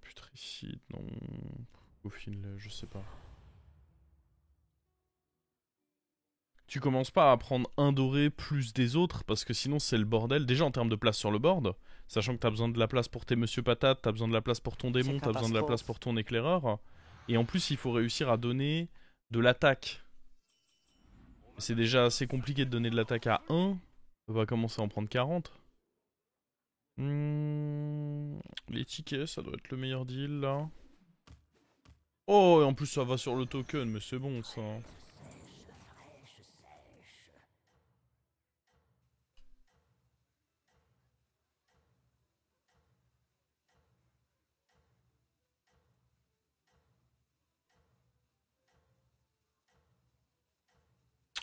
putricide, non. Au final, je sais pas. Tu commences pas à prendre un doré plus des autres, parce que sinon c'est le bordel. Déjà en termes de place sur le board, sachant que t'as besoin de la place pour tes Monsieur Patate, t'as besoin de la place pour ton C'est démon, t'as besoin de la place catastrophe. pour ton éclaireur. Et en plus, il faut réussir à donner de l'attaque. C'est déjà assez compliqué de donner de l'attaque à 1. On va commencer à en prendre 40. Hmm, les tickets, ça doit être le meilleur deal là. Oh, et en plus ça va sur le token, mais c'est bon ça.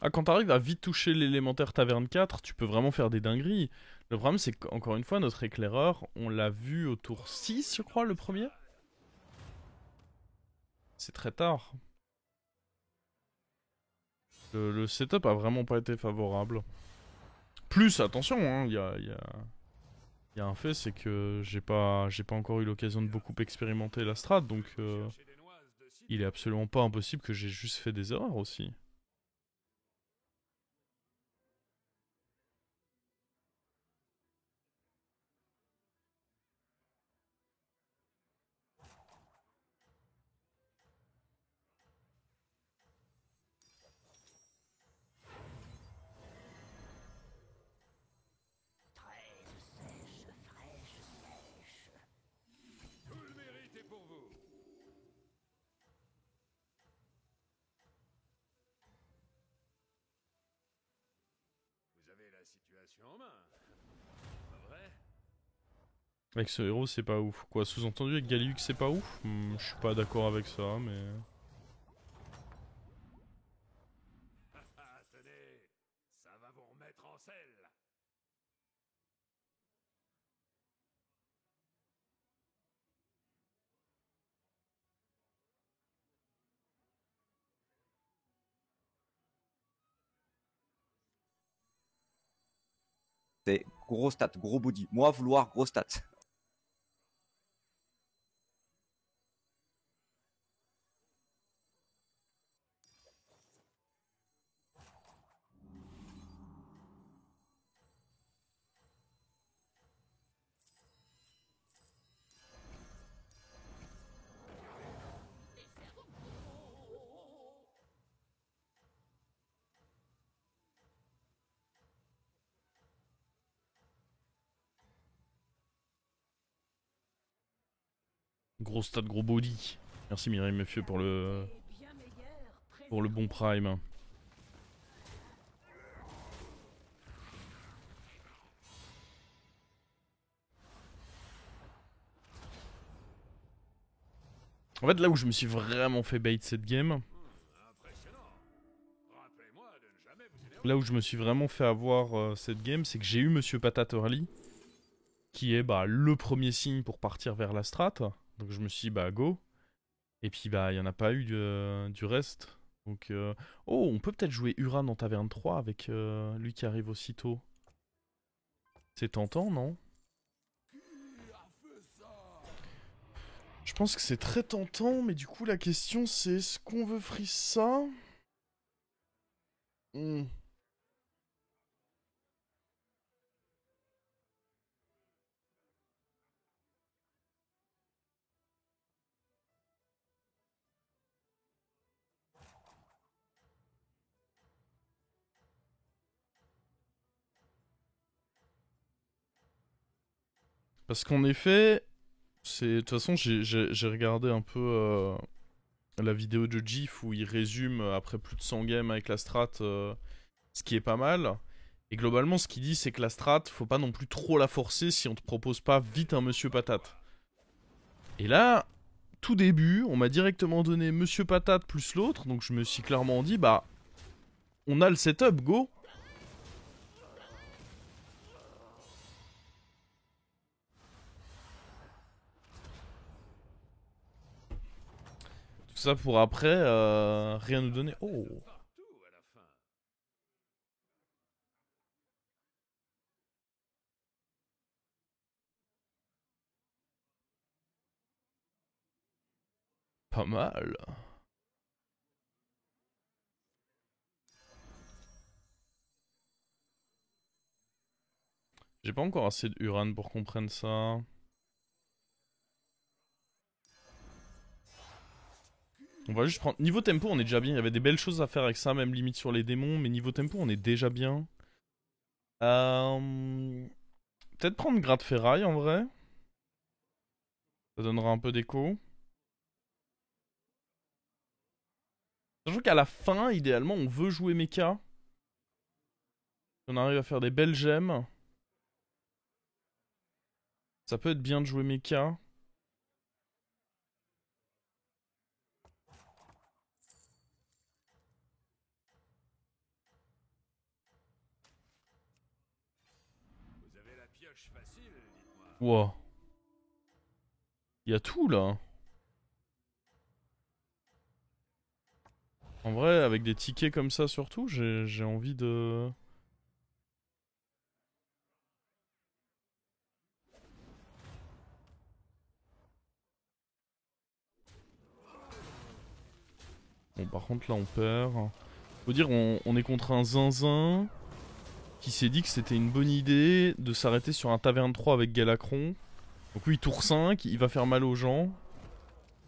Ah, quand t'arrives à vite toucher l'élémentaire taverne 4, tu peux vraiment faire des dingueries. Le problème, c'est qu'encore une fois, notre éclaireur, on l'a vu au tour 6, je crois, le premier. C'est très tard. Le setup a vraiment pas été favorable. Plus, attention, hein, y a un fait, c'est que j'ai pas encore eu l'occasion de beaucoup expérimenter la strat, donc il est absolument pas impossible que j'ai juste fait des erreurs aussi. Tout le mérite est pour vous. Vous avez la situation en main. Pas vrai? Avec ce héros, c'est pas ouf. Quoi, sous-entendu avec Galliux, c'est pas ouf? Je suis pas d'accord avec ça, mais... Ah, tenez, ça va vous remettre en selle. C'est gros stats, gros body. Moi, vouloir gros stats. Gros stat, gros body. Merci Mireille Meffieux pour le bon prime. En fait, là où je me suis vraiment fait bait cette game, Impressionnant. Rappelez-moi de ne jamais vous là où énerver. je me suis vraiment fait avoir cette game, c'est que j'ai eu Monsieur Patate Early, qui est bah, le premier signe pour partir vers la strat. Donc je me suis dit, bah go. Et puis bah, il y en a pas eu du reste. Donc, oh, on peut peut-être jouer Uran en taverne 3 avec lui qui arrive aussitôt. C'est tentant, non? Je pense que c'est très tentant, mais du coup, la question c'est est-ce qu'on veut freeze ça? Hmm. Parce qu'en effet, de toute façon, j'ai regardé un peu la vidéo de GIF où il résume après plus de 100 games avec la strat, ce qui est pas mal. Et globalement, ce qu'il dit, c'est que la strat, faut pas non plus trop la forcer si on te propose pas vite un Monsieur Patate. Et là, tout début, on m'a directement donné Monsieur Patate plus l'autre, donc je me suis clairement dit, bah, on a le setup, go. Tout ça pour après, rien nous donner. Oh. Partout à la fin. Pas mal. J'ai pas encore assez de Uran pour qu'on prenne ça. On va juste prendre... Niveau tempo, on est déjà bien. Il y avait des belles choses à faire avec ça, même limite sur les démons. Mais niveau tempo, on est déjà bien. Peut-être prendre Gratte Ferraille en vrai. Ça donnera un peu d'écho. Sachant qu'à la fin, idéalement, on veut jouer mecha. Si on arrive à faire des belles gemmes, ça peut être bien de jouer mecha. Vous avez la pioche facile, dites-moi. Wow. Il y a tout là. En vrai, avec des tickets comme ça surtout, j'ai envie de... Bon, par contre là on perd. Faut dire, on est contre un zinzin qui s'est dit que c'était une bonne idée de s'arrêter sur un taverne 3 avec Galacron. Donc oui, tour 5, il va faire mal aux gens.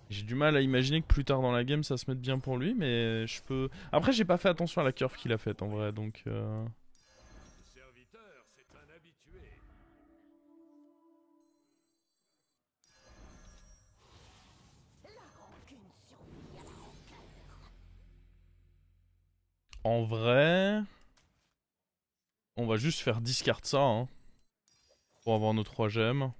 J'ai du mal à imaginer que plus tard dans la game ça se mette bien pour lui, mais je peux... Après j'ai pas fait attention à la curve qu'il a faite en vrai, donc... Le serviteur, c'est un habitué. En vrai... On va juste faire discard ça, hein. Pour avoir nos 3 gemmes.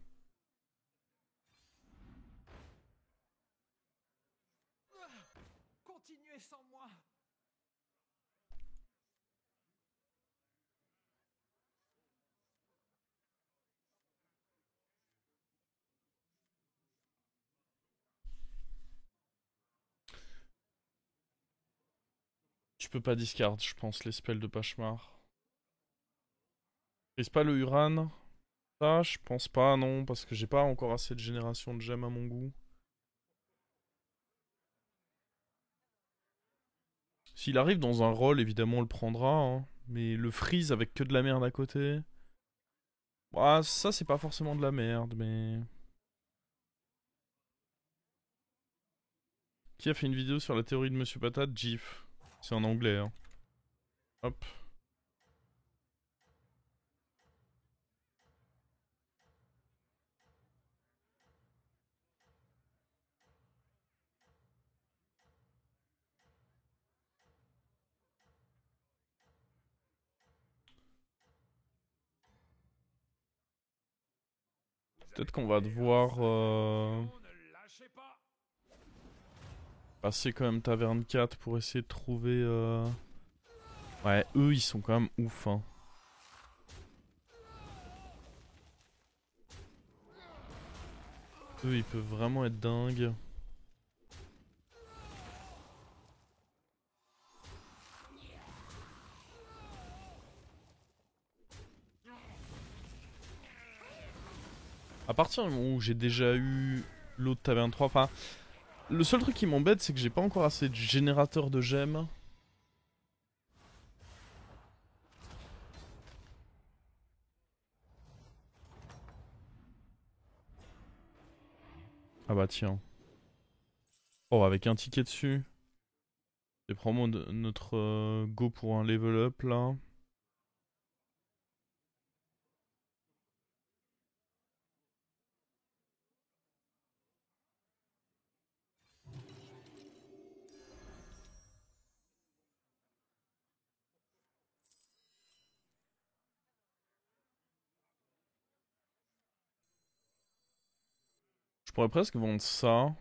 Continuez sans moi. Tu peux pas discard, je pense, les spells de Pachemar. Prise pas le Uran. Ça, je pense pas, non, parce que j'ai pas encore assez de génération de gemmes à mon goût. S'il arrive dans un rôle, évidemment, on le prendra, hein. Mais le freeze avec que de la merde à côté... Ah, ça, c'est pas forcément de la merde, mais... Qui a fait une vidéo sur la théorie de Monsieur Patate? GIF. C'est en anglais, hein. Hop. Peut-être qu'on va devoir Ne lâchez pas. passer quand même Taverne 4 pour essayer de trouver... Ouais, eux, ils sont quand même ouf, hein. Eux, ils peuvent vraiment être dingues. À partir du moment où j'ai déjà eu l'autre Taverne 3, enfin... Le seul truc qui m'embête, c'est que j'ai pas encore assez de générateurs de gemmes. Ah bah tiens. Oh, avec un ticket dessus. C'est probablement notre go pour un level up là. Je pourrais presque vendre ça.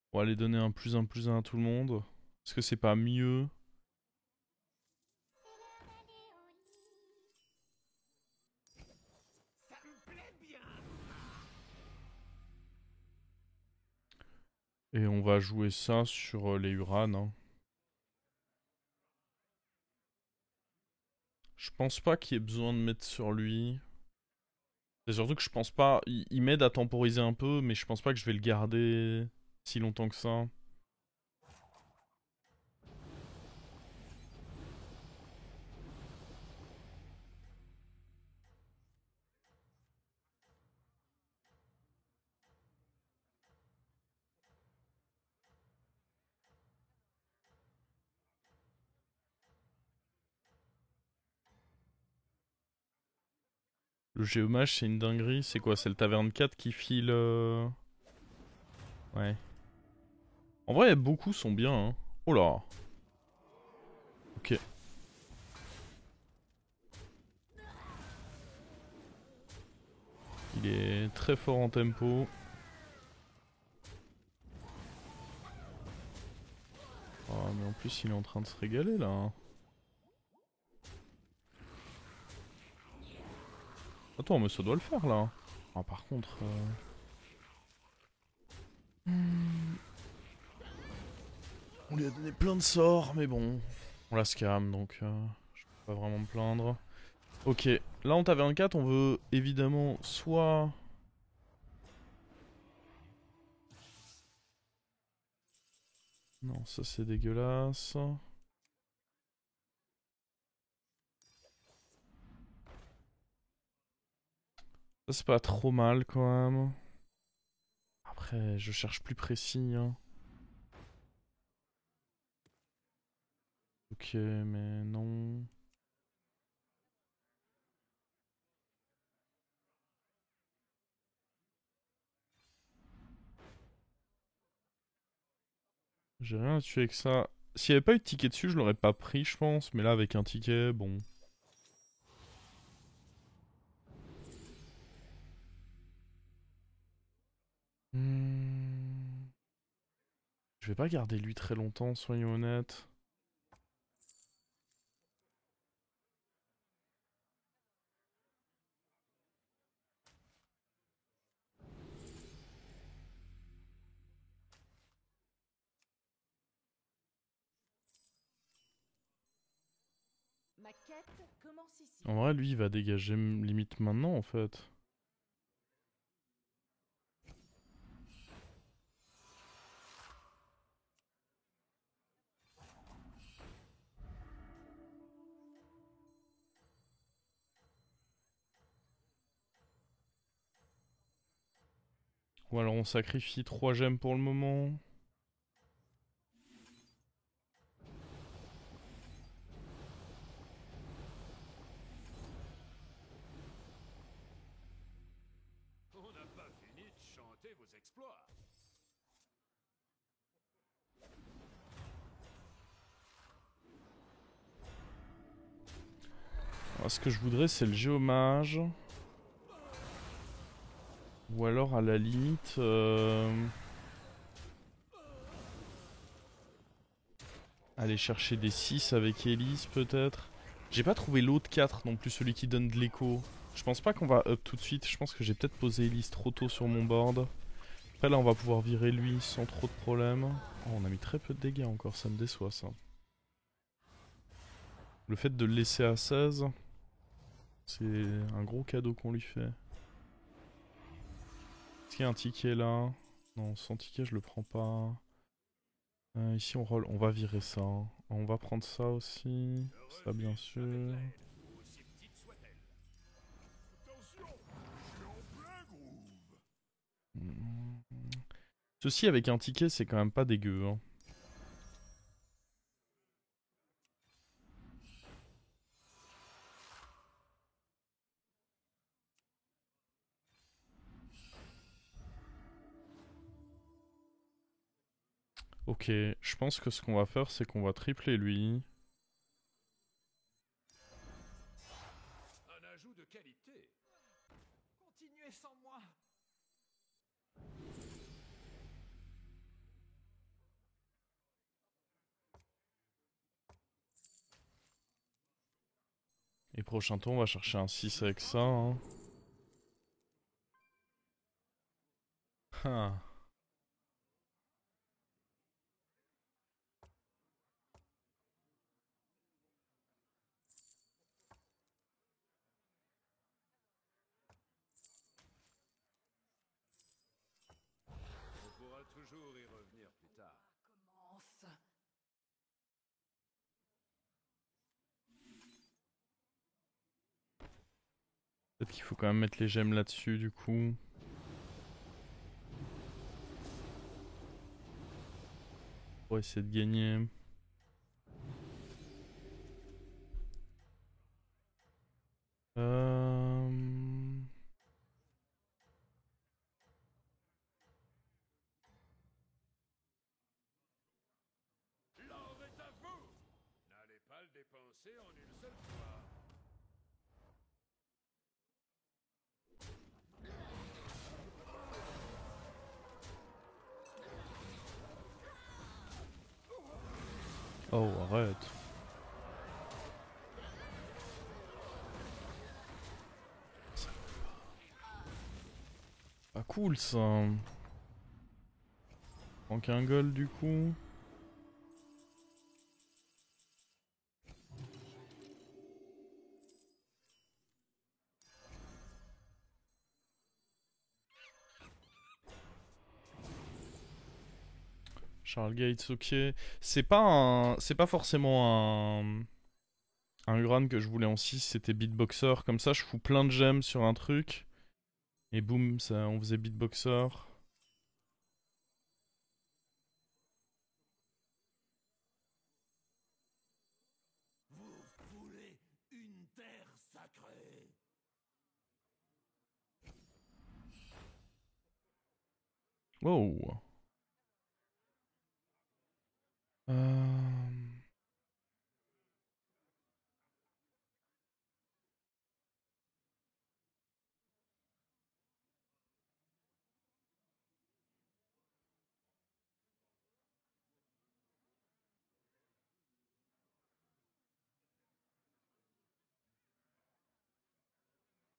Pour aller donner un plus un à tout le monde. Est-ce que c'est pas mieux? Et on va jouer ça sur les Uran, hein. Je pense pas qu'il y ait besoin de mettre sur lui. C'est surtout que je pense pas... Il m'aide à temporiser un peu, mais je pense pas que je vais le garder si longtemps que ça. Le géomage, c'est une dinguerie. C'est quoi? C'est le taverne 4 qui file. Ouais. En vrai, beaucoup sont bien. Hein. Oh là. Ok. Il est très fort en tempo. Oh, mais en plus, il est en train de se régaler là. Hein. Attends, mais ça doit le faire là. Ah, par contre. On lui a donné plein de sorts, mais bon. On la scam donc je peux pas vraiment me plaindre. Ok, là en taverne 4, on veut évidemment soit. Non, ça c'est dégueulasse. Ça c'est pas trop mal quand même. Après, je cherche plus précis. Hein. Ok, mais non. J'ai rien à tuer avec ça. S'il y avait pas eu de ticket dessus, je l'aurais pas pris, je pense. Mais là, avec un ticket, bon. Hmm. Je vais pas garder lui très longtemps, soyons honnêtes. Ma quête commence ici. En vrai, lui, il va dégager limite maintenant, en fait. Ou alors on sacrifie 3 gemmes pour le moment. On n'a pas fini de chanter vos exploits. Alors, ce que je voudrais, c'est le géomage. Ou alors, à la limite... aller chercher des 6 avec Elise, peut-être. J'ai pas trouvé l'autre 4 non plus, celui qui donne de l'écho. Je pense pas qu'on va up tout de suite. Je pense que j'ai peut-être posé Elise trop tôt sur mon board. Après, là, on va pouvoir virer lui sans trop de problème. Oh, on a mis très peu de dégâts encore, ça me déçoit, ça. Le fait de le laisser à 16... c'est un gros cadeau qu'on lui fait. Est-ce qu'il y a un ticket là? Non, sans ticket je le prends pas. Ici on va virer ça. Hein. On va prendre ça aussi. Ça bien sûr. Aussi petite soit-elle. Attention, je suis en plein groove. Ceci avec un ticket c'est quand même pas dégueu. Hein. Ok, je pense que ce qu'on va faire c'est qu'on va tripler lui. Un ajout de qualité. Continuez sans moi. Et prochain tour on va chercher un 6 avec ça. Hein. Ah. On pourra toujours y revenir. qu'il faut quand même mettre les gemmes là-dessus du coup. Pour essayer de gagner. L'or est à vous. N'allez pas le dépenser en une seule fois. Oh, arrête. Pas cool ça. Manque un goal du coup. Charles Gates, ok. C'est pas forcément un Gran que je voulais en 6, c'était beatboxer. Comme ça, je fous plein de gemmes sur un truc. Et boum, ça, on faisait beatboxer. Vous foulez une terre sacrée. Wow.